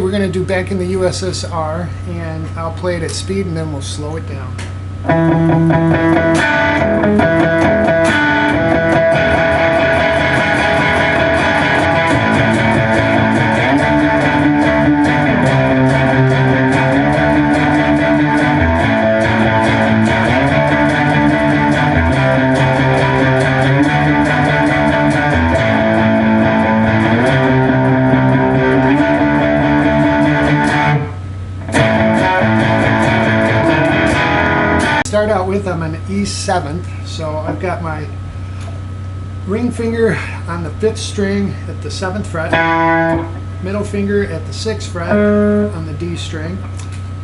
we're going to do Back in the USSR, and I'll play it at speed and then we'll slow it down. Start out with, I'm on E7th, so I've got my ring finger on the 5th string at the 7th fret, middle finger at the 6th fret on the D string.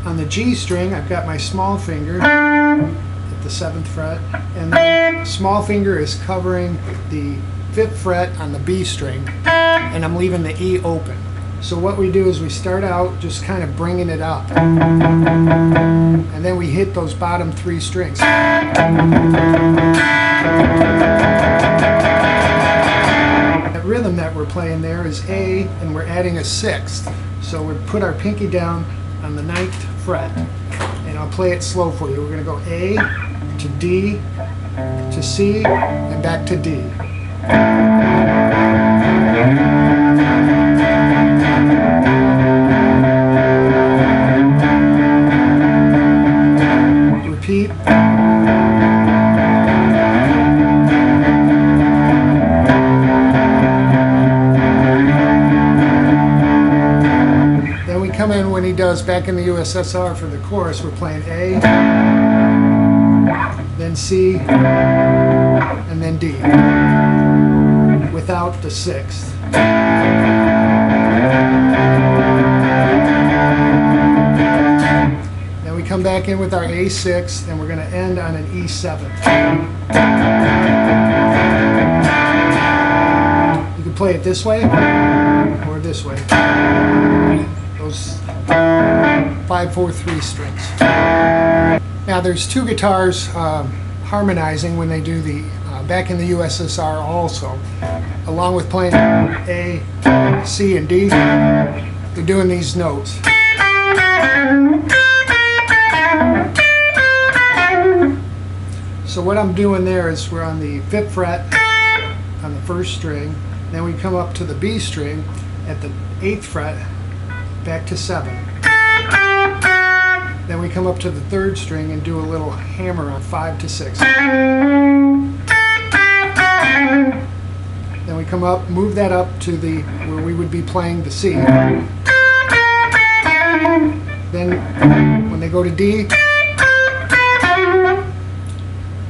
On the G string, I've got my small finger at the 7th fret, and the small finger is covering the 5th fret on the B string, and I'm leaving the E open. So what we do is we start out just kind of bringing it up, and then we hit those bottom 3 strings. That rhythm that we're playing there is A, and we're adding a 6th. So we put our pinky down on the 9th fret, and I'll play it slow for you. We're going to go A to D to C and back to D. Repeat. Then we come in when he does Back in the USSR for the chorus. We're playing A, then C, and then D, without the 6th. Then we come back in with our A6, and we're going to end on an E7. You can play it this way or this way. Those 5/4/3 strings. Now there's 2 guitars harmonizing when they do the Back in the USSR also, along with playing A, C, and D. They're doing these notes. So what I'm doing there is we're on the 5th fret on the 1st string, then we come up to the B string at the 8th fret, back to 7. Then we come up to the 3rd string and do a little hammer on 5 to 6. Then we come up, move that up to the where we would be playing the C. Then when they go to D,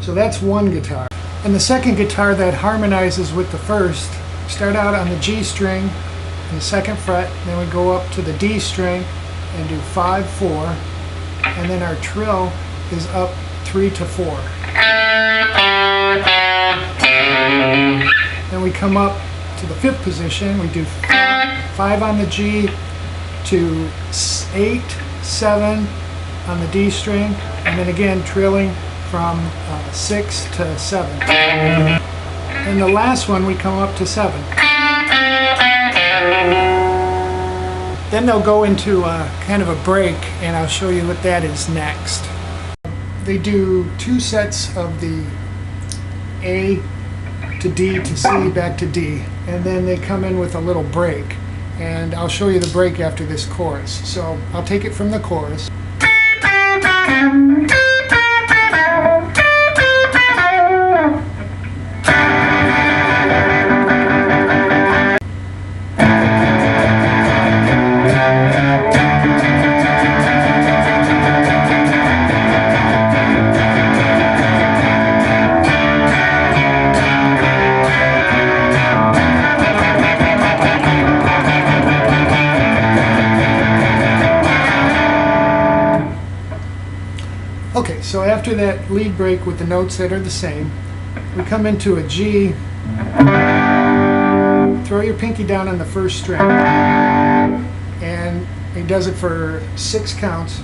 so that's one guitar. And the second guitar that harmonizes with the first, start out on the G string in the 2nd fret, then we go up to the D string and do 5/4, and then our trill is up 3 to 4. Then we come up to the 5th position, we do 5 on the G to 8, 7 on the D string, and then again trilling from 6 to 7. And the last one we come up to 7. Then they'll go into kind of a break, and I'll show you what that is next. They do 2 sets of the A to D to C back to D, and then they come in with a little break, and I'll show you the break after this chorus. So I'll take it from the chorus. Okay, so after that lead break with the notes that are the same, we come into a G. Throw your pinky down on the 1st string, and he does it for 6 counts.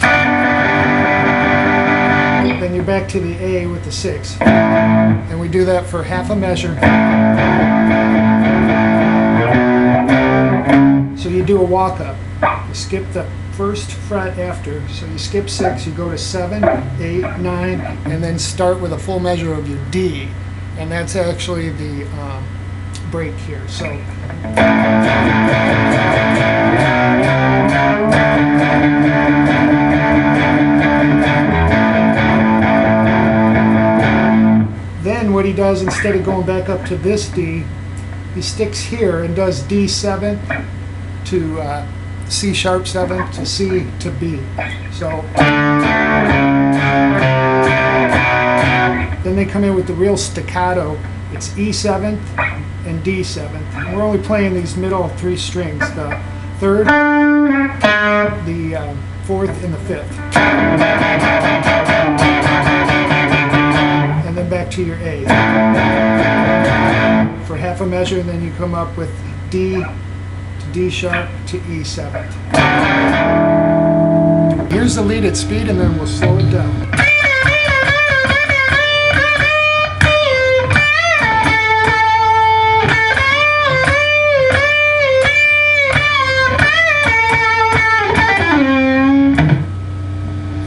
Then you're back to the A with the 6, and we do that for half a measure. So you do a walk up. You skip the first fret after, so you skip 6, you go to 7, 8, 9, and then start with a full measure of your D, and that's actually the break here. So then what he does, instead of going back up to this D, he sticks here and does D7 to C sharp 7 to C to B. So then they come in with the real staccato. It's E7 and D7. And we're only playing these middle 3 strings, the 3rd, the 4th, and the 5th. And then back to your A for half a measure, and then you come up with D to D sharp to E7. Here's the lead at speed, and then we'll slow it down.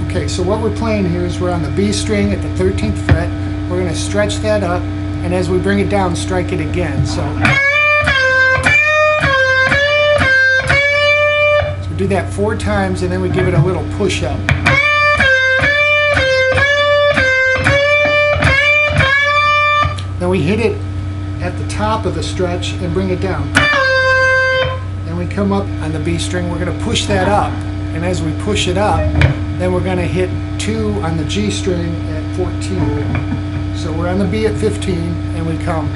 Okay, so what we're playing here is we're on the B string at the 13th fret. We're going to stretch that up, and as we bring it down, strike it again. So we do that 4 times, and then we give it a little push up. Then we hit it at the top of the stretch and bring it down. Then we come up on the B string, we're going to push that up, and as we push it up, then we're going to hit 2 on the G string at 14. So we're on the B at 15, and we come.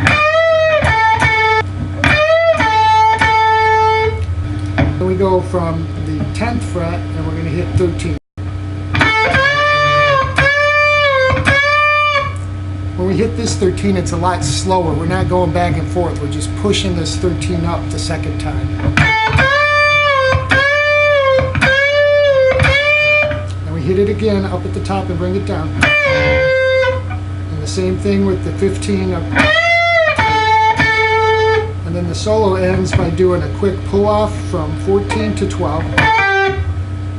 Then we go from the 10th fret, and we're going to hit 13. When we hit this 13, it's a lot slower. We're not going back and forth. We're just pushing this 13 up the second time. Hit it again up at the top and bring it down. And the same thing with the 15 up. And then the solo ends by doing a quick pull off from 14 to 12.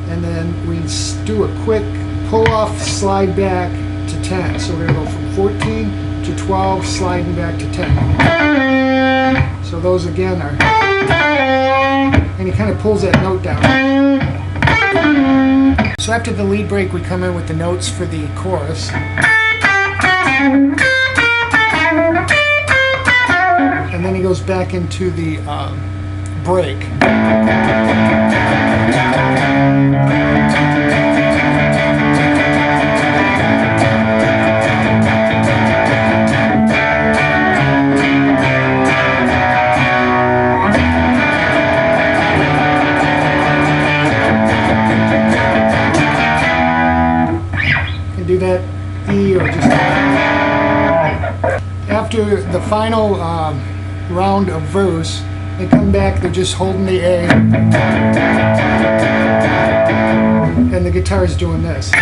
And then we do a quick pull off, slide back to 10. So we're going to go from 14 to 12, sliding back to 10. So those again are, and he kind of pulls that note down. So after the lead break, we come in with the notes for the chorus. And then he goes back into the break. Do that E or just after the final round of verse, they come back, they're just holding the A, and the guitar is doing this.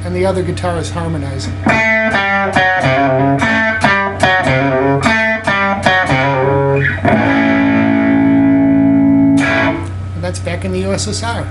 And the other guitar is harmonizing. That's Back in the USSR.